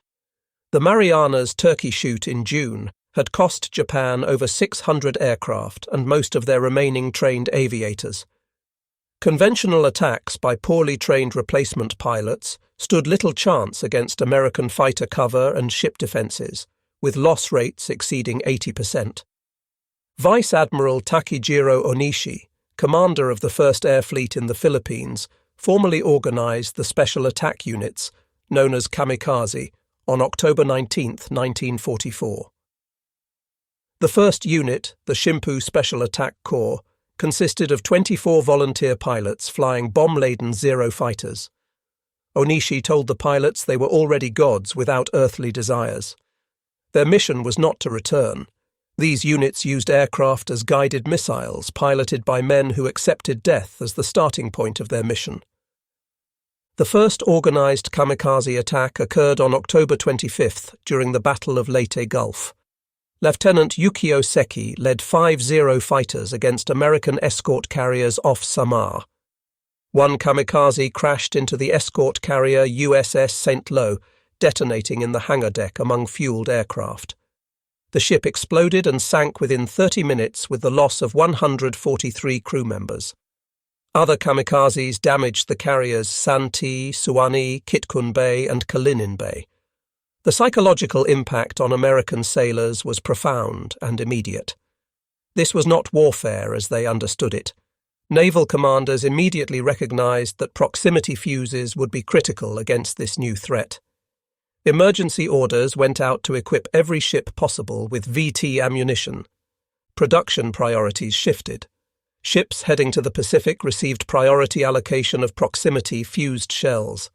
The Marianas Turkey shoot in June had cost Japan over 600 aircraft and most of their remaining trained aviators. Conventional attacks by poorly trained replacement pilots stood little chance against American fighter cover and ship defenses, with loss rates exceeding 80%. Vice Admiral Takejiro Onishi, commander of the 1st Air Fleet in the Philippines, formally organized the Special Attack Units, known as kamikaze, on October 19, 1944. The first unit, the Shimpu Special Attack Corps, consisted of 24 volunteer pilots flying bomb-laden Zero fighters. Onishi told the pilots they were already gods without earthly desires. Their mission was not to return. These units used aircraft as guided missiles piloted by men who accepted death as the starting point of their mission. The first organized kamikaze attack occurred on October 25th during the Battle of Leyte Gulf. Lieutenant Yukio Seki led 5 Zero fighters against American escort carriers off Samar. One kamikaze crashed into the escort carrier USS St. Lo, detonating in the hangar deck among fueled aircraft. The ship exploded and sank within 30 minutes with the loss of 143 crew members. Other kamikazes damaged the carriers Santee, Suwannee, Kitkun Bay and Kalinin Bay. The psychological impact on American sailors was profound and immediate. This was not warfare as they understood it. Naval commanders immediately recognized that proximity fuses would be critical against this new threat. Emergency orders went out to equip every ship possible with VT ammunition. Production priorities shifted. Ships heading to the Pacific received priority allocation of proximity fused shells.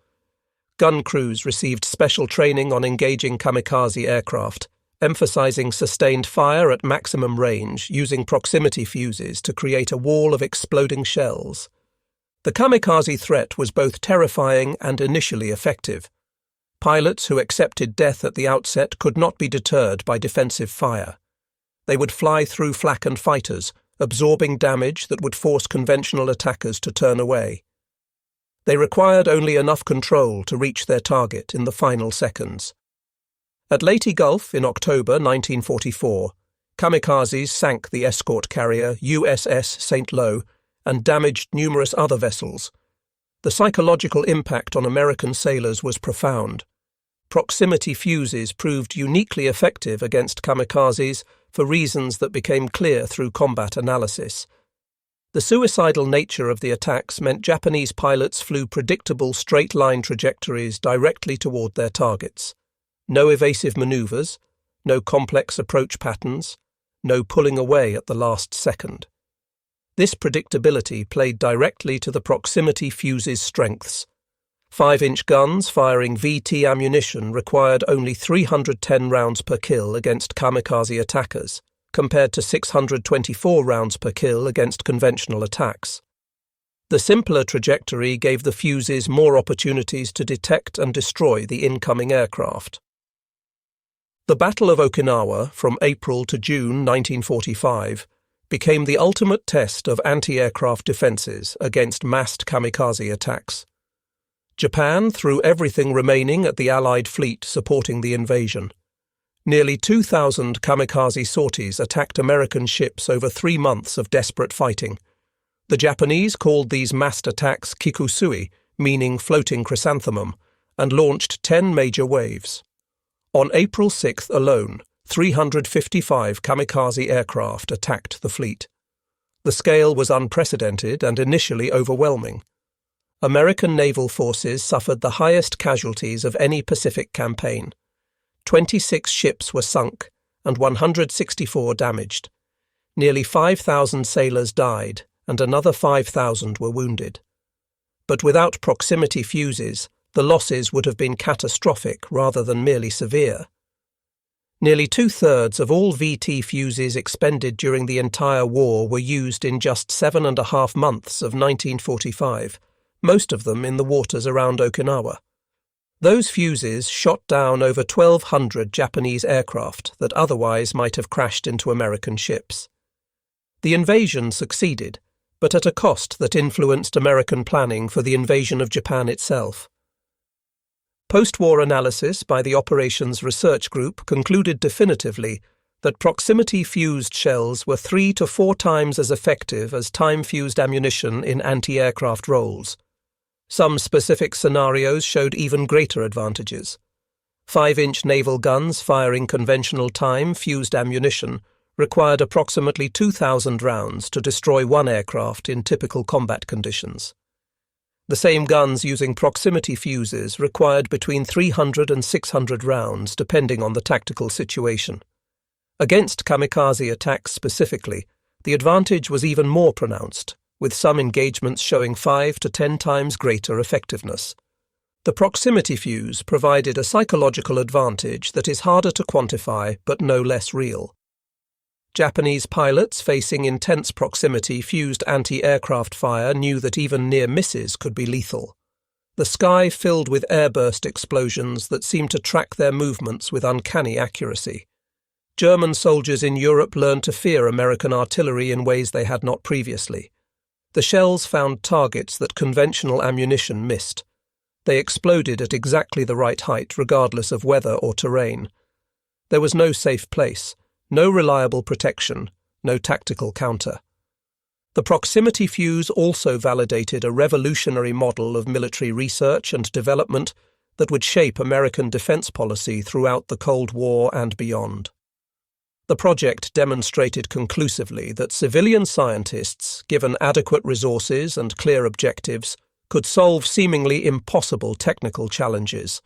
Gun crews received special training on engaging kamikaze aircraft, emphasizing sustained fire at maximum range using proximity fuses to create a wall of exploding shells. The kamikaze threat was both terrifying and initially effective. Pilots who accepted death at the outset could not be deterred by defensive fire. They would fly through flak-and fighters, absorbing damage that would force conventional attackers to turn away. They required only enough control to reach their target in the final seconds. At Leyte Gulf in October 1944, kamikazes sank the escort carrier USS St. Lo and damaged numerous other vessels. The psychological impact on American sailors was profound. Proximity fuses proved uniquely effective against kamikazes for reasons that became clear through combat analysis. The suicidal nature of the attacks meant Japanese pilots flew predictable straight-line trajectories directly toward their targets. No evasive maneuvers, no complex approach patterns, no pulling away at the last second. This predictability played directly to the proximity fuse's strengths. 5-inch guns firing VT ammunition required only 310 rounds per kill against kamikaze attackers, compared to 624 rounds per kill against conventional attacks. The simpler trajectory gave the fuses more opportunities to detect and destroy the incoming aircraft. The Battle of Okinawa, from April to June 1945, became the ultimate test of anti-aircraft defenses against massed kamikaze attacks. Japan threw everything remaining at the Allied fleet supporting the invasion. Nearly 2,000 kamikaze sorties attacked American ships over 3 months of desperate fighting. The Japanese called these massed attacks kikusui, meaning floating chrysanthemum, and launched 10 major waves. On April 6th alone, 355 kamikaze aircraft attacked the fleet. The scale was unprecedented and initially overwhelming. American naval forces suffered the highest casualties of any Pacific campaign. 26 ships were sunk and 164 damaged. Nearly 5,000 sailors died and another 5,000 were wounded. But without proximity fuses, the losses would have been catastrophic rather than merely severe. Nearly 2/3 of all VT fuses expended during the entire war were used in just 7.5 months of 1945, most of them in the waters around Okinawa. Those fuses shot down over 1,200 Japanese aircraft that otherwise might have crashed into American ships. The invasion succeeded, but at a cost that influenced American planning for the invasion of Japan itself. Post-war analysis by the Operations Research Group concluded definitively that proximity-fused shells were 3 to 4 times as effective as time-fused ammunition in anti-aircraft roles. Some specific scenarios showed even greater advantages. 5-inch naval guns firing conventional time-fused ammunition required approximately 2,000 rounds to destroy one aircraft in typical combat conditions. The same guns using proximity fuses required between 300 and 600 rounds depending on the tactical situation. Against kamikaze attacks specifically, the advantage was even more pronounced, with some engagements showing 5 to 10 times greater effectiveness. The proximity fuse provided a psychological advantage that is harder to quantify but no less real. Japanese pilots facing intense proximity-fused anti-aircraft fire knew that even near misses could be lethal. The sky filled with airburst explosions that seemed to track their movements with uncanny accuracy. German soldiers in Europe learned to fear American artillery in ways they had not previously. The shells found targets that conventional ammunition missed. They exploded at exactly the right height regardless of weather or terrain. There was no safe place, no reliable protection, no tactical counter. The proximity fuse also validated a revolutionary model of military research and development that would shape American defense policy throughout the Cold War and beyond. The project demonstrated conclusively that civilian scientists, given adequate resources and clear objectives, could solve seemingly impossible technical challenges.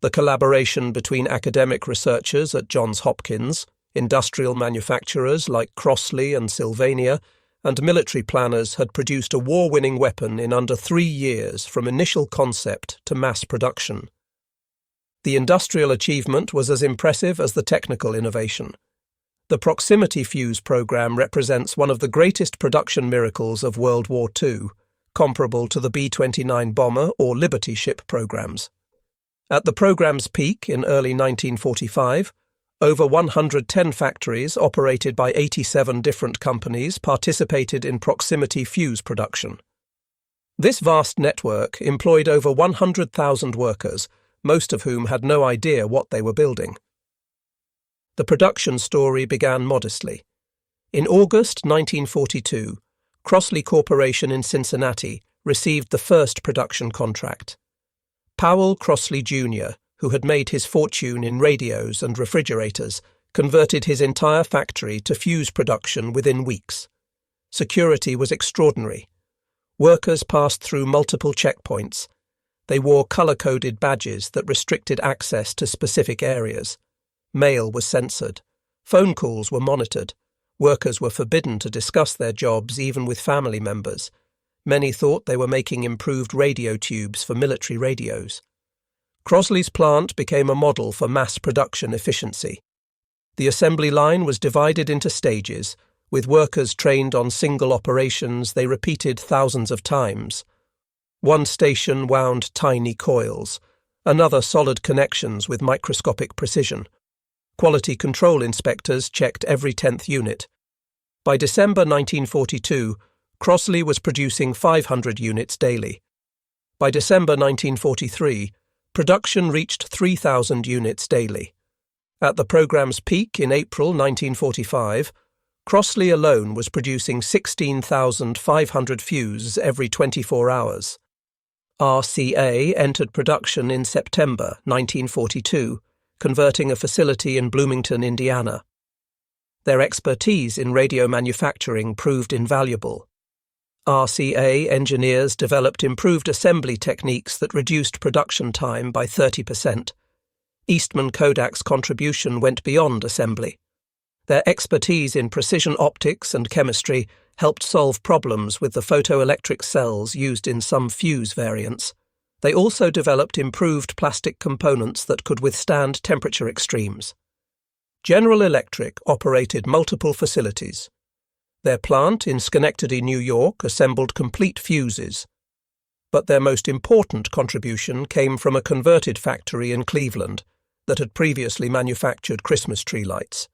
The collaboration between academic researchers at Johns Hopkins, industrial manufacturers like Crossley and Sylvania, and military planners had produced a war-winning weapon in under 3 years from initial concept to mass production. The industrial achievement was as impressive as the technical innovation. The proximity fuse program represents one of the greatest production miracles of World War II, comparable to the B-29 bomber or Liberty ship programs. At the program's peak in early 1945, over 110 factories operated by 87 different companies participated in proximity fuse production. This vast network employed over 100,000 workers, most of whom had no idea what they were building. The production story began modestly. In August 1942, Crossley Corporation in Cincinnati received the first production contract. Powell Crossley Jr., who had made his fortune in radios and refrigerators, converted his entire factory to fuse production within weeks. Security was extraordinary. Workers passed through multiple checkpoints. They wore color-coded badges that restricted access to specific areas. Mail was censored. Phone calls were monitored. Workers were forbidden to discuss their jobs even with family members. Many thought they were making improved radio tubes for military radios. Crossley's plant became a model for mass production efficiency. The assembly line was divided into stages. With workers trained on single operations they repeated thousands of times. One station wound tiny coils, another solid connections with microscopic precision. Quality control inspectors checked every 10th unit. By December 1942, Crossley was producing 500 units daily. By December 1943, production reached 3,000 units daily. At the program's peak in April 1945, Crossley alone was producing 16,500 fuses every 24 hours. RCA entered production in September 1942, converting a facility in Bloomington, Indiana. Their expertise in radio manufacturing proved invaluable. RCA engineers developed improved assembly techniques that reduced production time by 30%. Eastman Kodak's contribution went beyond assembly. Their expertise in precision optics and chemistry helped solve problems with the photoelectric cells used in some fuse variants. They also developed improved plastic components that could withstand temperature extremes. General Electric operated multiple facilities. Their plant in Schenectady, New York, assembled complete fuses. but their most important contribution came from a converted factory in Cleveland that had previously manufactured Christmas tree lights.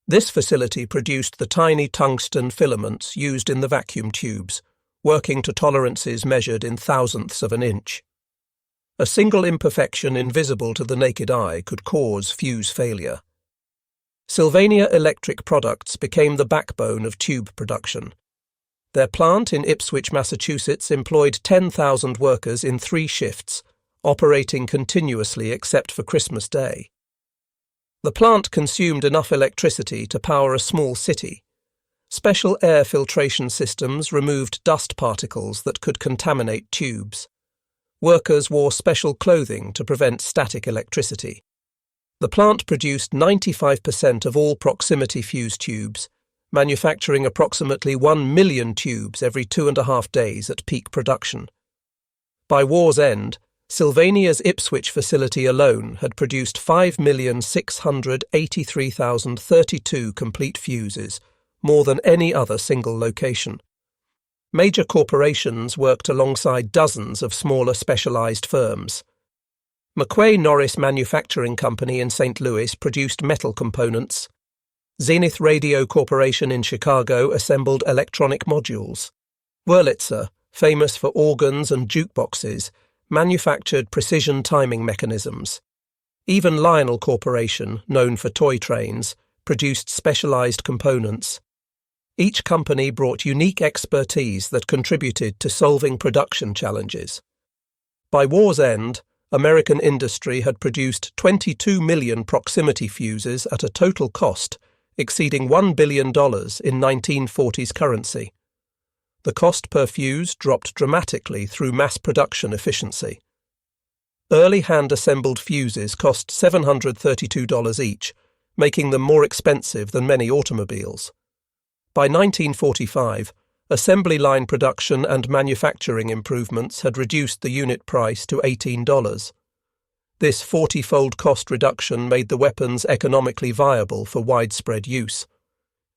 This facility produced the tiny tungsten filaments used in the vacuum tubes, working to tolerances measured in thousandths of an inch. A single imperfection invisible to the naked eye could cause fuse failure. Sylvania Electric Products became the backbone of tube production. Their plant in Ipswich, Massachusetts employed 10,000 workers in 3 shifts, operating continuously except for Christmas Day. The plant consumed enough electricity to power a small city. Special air filtration systems removed dust particles that could contaminate tubes. Workers wore special clothing to prevent static electricity. The plant produced 95% of all proximity fuse tubes, manufacturing approximately 1 million tubes every 2.5 days at peak production. By war's end, Sylvania's Ipswich facility alone had produced 5,683,032 complete fuses, more than any other single location. Major corporations worked alongside dozens of smaller specialized firms. McQuay Norris Manufacturing Company in St. Louis produced metal components. Zenith Radio Corporation in Chicago assembled electronic modules. Wurlitzer, famous for organs and jukeboxes, manufactured precision timing mechanisms. Even Lionel Corporation, known for toy trains, produced specialized components. Each company brought unique expertise that contributed to solving production challenges. By war's end, American industry had produced 22 million proximity fuses at a total cost exceeding $1 billion in 1940s currency. The cost per fuse dropped dramatically through mass production efficiency. Early hand-assembled fuses cost $732 each, making them more expensive than many automobiles. By 1945, assembly line production and manufacturing improvements had reduced the unit price to $18. This 40-fold cost reduction made the weapons economically viable for widespread use.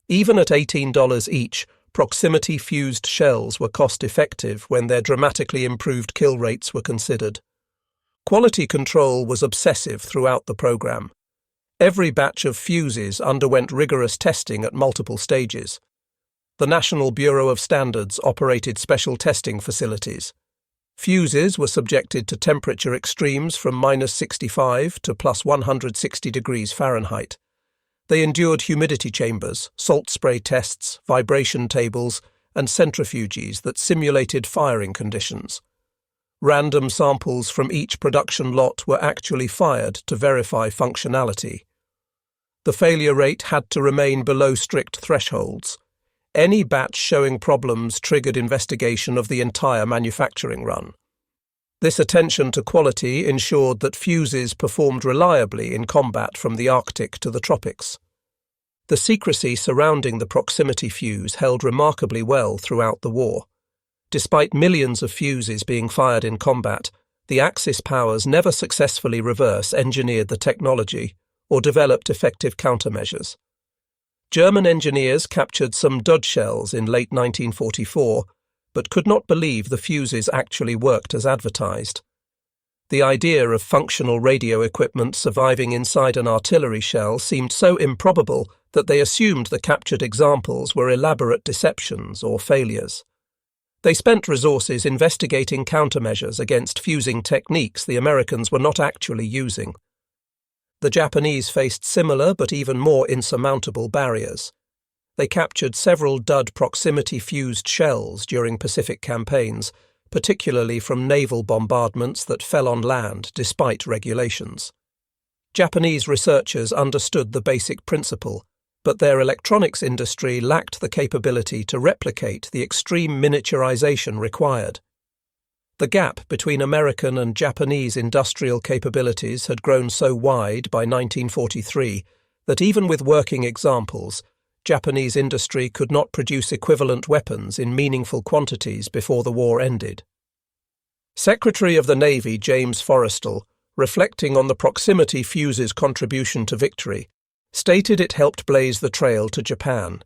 Even at $18 each, proximity fused shells were cost-effective when their dramatically improved kill rates were considered. Quality control was obsessive throughout the program. Every batch of fuses underwent rigorous testing at multiple stages. The National Bureau of Standards operated special testing facilities. Fuses were subjected to temperature extremes from -65 to +160 degrees Fahrenheit. They endured humidity chambers, salt spray tests, vibration tables, and centrifuges that simulated firing conditions. Random samples from each production lot were actually fired to verify functionality. The failure rate had to remain below strict thresholds. Any batch showing problems triggered investigation of the entire manufacturing run. This attention to quality ensured that fuses performed reliably in combat from the Arctic to the tropics. The secrecy surrounding the proximity fuse held remarkably well throughout the war. Despite millions of fuses being fired in combat, the Axis powers never successfully reverse-engineered the technology or developed effective countermeasures. German engineers captured some dud shells in late 1944, but could not believe the fuses actually worked as advertised. The idea of functional radio equipment surviving inside an artillery shell seemed so improbable that they assumed the captured examples were elaborate deceptions or failures. They spent resources investigating countermeasures against fusing techniques the Americans were not actually using. The Japanese faced similar but even more insurmountable barriers. They captured several dud proximity-fused shells during Pacific campaigns, particularly from naval bombardments that fell on land despite regulations. Japanese researchers understood the basic principle, but their electronics industry lacked the capability to replicate the extreme miniaturization required. The gap between American and Japanese industrial capabilities had grown so wide by 1943 that even with working examples, Japanese industry could not produce equivalent weapons in meaningful quantities before the war ended. Secretary of the Navy James Forrestal, reflecting on the proximity fuse's contribution to victory, stated it helped blaze the trail to Japan.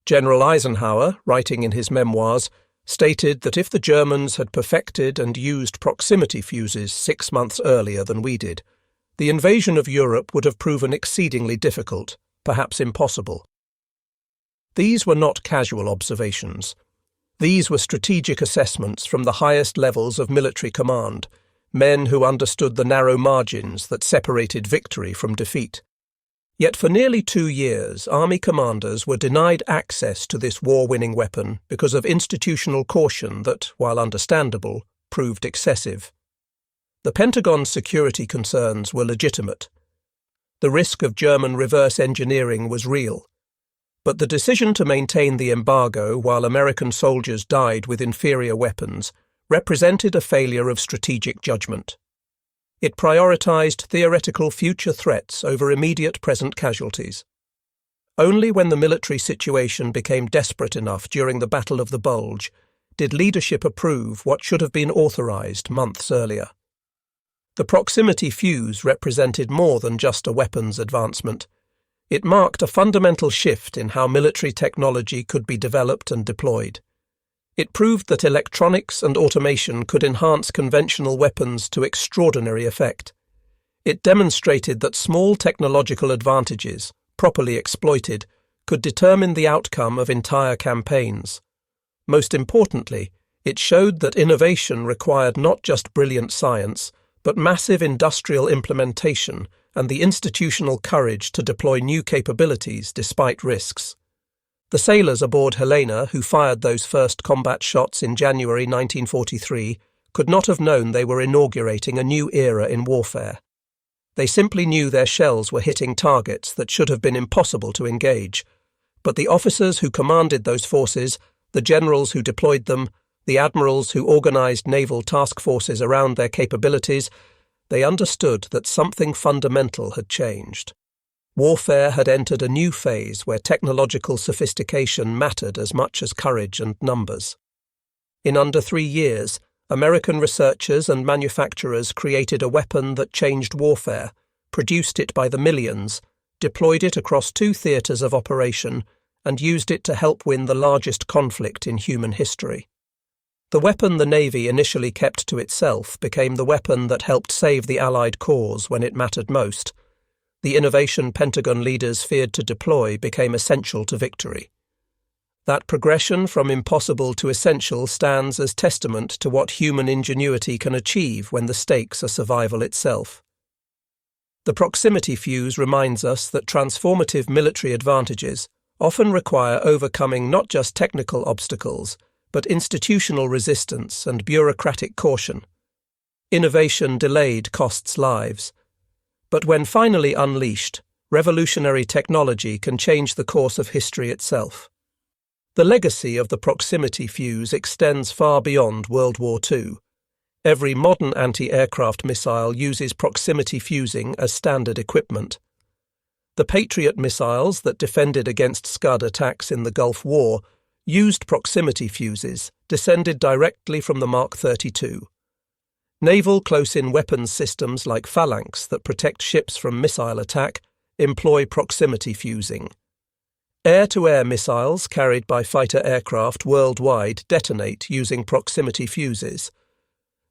General Eisenhower, writing in his memoirs, stated that if the Germans had perfected and used proximity fuses 6 months earlier than we did, the invasion of Europe would have proven exceedingly difficult, perhaps impossible. These were not casual observations. These were strategic assessments from the highest levels of military command, men who understood the narrow margins that separated victory from defeat. Yet for nearly 2 years, army commanders were denied access to this war-winning weapon because of institutional caution that, while understandable, proved excessive. The Pentagon's security concerns were legitimate. The risk of German reverse engineering was real. But the decision to maintain the embargo while American soldiers died with inferior weapons represented a failure of strategic judgment. It prioritized theoretical future threats over immediate present casualties. Only when the military situation became desperate enough during the Battle of the Bulge did leadership approve what should have been authorized months earlier. The proximity fuse represented more than just a weapons advancement. It marked a fundamental shift in how military technology could be developed and deployed. It proved that electronics and automation could enhance conventional weapons to extraordinary effect. It demonstrated that small technological advantages, properly exploited, could determine the outcome of entire campaigns. Most importantly, it showed that innovation required not just brilliant science, but massive industrial implementation and the institutional courage to deploy new capabilities despite risks. The sailors aboard Helena who fired those first combat shots in January 1943 could not have known they were inaugurating a new era in warfare. They simply knew their shells were hitting targets that should have been impossible to engage. But the officers who commanded those forces, the generals who deployed them, the admirals who organized naval task forces around their capabilities, they understood that something fundamental had changed. Warfare had entered a new phase where technological sophistication mattered as much as courage and numbers. In under 3 years, American researchers and manufacturers created a weapon that changed warfare, produced it by the millions, deployed it across 2 theaters of operation, and used it to help win the largest conflict in human history. The weapon the Navy initially kept to itself became the weapon that helped save the Allied cause when it mattered most. The innovation Pentagon leaders feared to deploy became essential to victory. That progression from impossible to essential stands as testament to what human ingenuity can achieve when the stakes are survival itself. The proximity fuse reminds us that transformative military advantages often require overcoming not just technical obstacles, but institutional resistance and bureaucratic caution. Innovation delayed costs lives. But when finally unleashed, revolutionary technology can change the course of history itself. The legacy of the proximity fuse extends far beyond World War II. Every modern anti-aircraft missile uses proximity fusing as standard equipment. The Patriot missiles that defended against Scud attacks in the Gulf War used proximity fuses, descended directly from the Mark 32. Naval close-in weapons systems like Phalanx that protect ships from missile attack employ proximity fusing. Air-to-air missiles carried by fighter aircraft worldwide detonate using proximity fuses.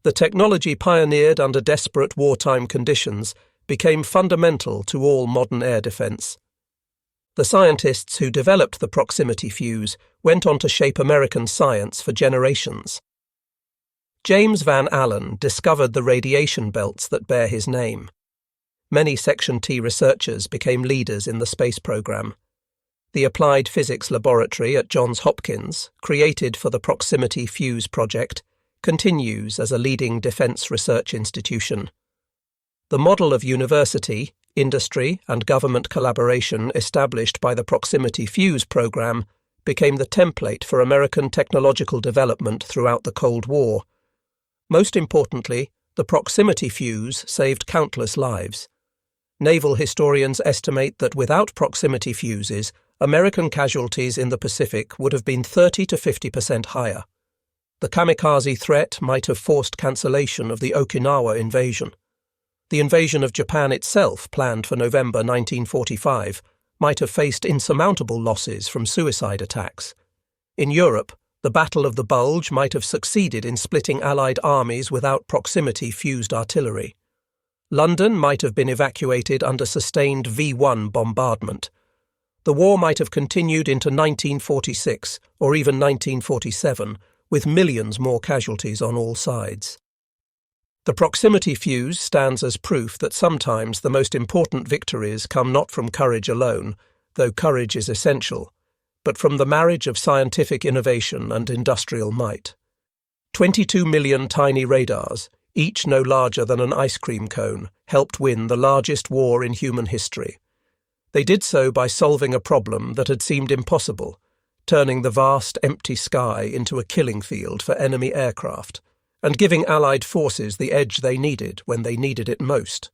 The technology pioneered under desperate wartime conditions became fundamental to all modern air defense. The scientists who developed the proximity fuse went on to shape American science for generations. James Van Allen discovered the radiation belts that bear his name. Many Section T researchers became leaders in the space program. The Applied Physics Laboratory at Johns Hopkins, created for the Proximity Fuse Project, continues as a leading defense research institution. The model of university, industry, and government collaboration established by the Proximity Fuse program became the template for American technological development throughout the Cold War. Most importantly, the proximity fuse saved countless lives. Naval historians estimate that without proximity fuses, American casualties in the Pacific would have been 30 to 50% higher. The kamikaze threat might have forced cancellation of the Okinawa invasion. The invasion of Japan itself, planned for November 1945, might have faced insurmountable losses from suicide attacks. In Europe, The Battle of the Bulge might have succeeded in splitting Allied armies without proximity-fused artillery. London might have been evacuated under sustained V-1 bombardment. The war might have continued into 1946 or even 1947, with millions more casualties on all sides. The proximity fuse stands as proof that sometimes the most important victories come not from courage alone, though courage is essential, but from the marriage of scientific innovation and industrial might. 22 million tiny radars, each no larger than an ice cream cone, helped win the largest war in human history. They did so by solving a problem that had seemed impossible, turning the vast empty sky into a killing field for enemy aircraft, and giving Allied forces the edge they needed when they needed it most.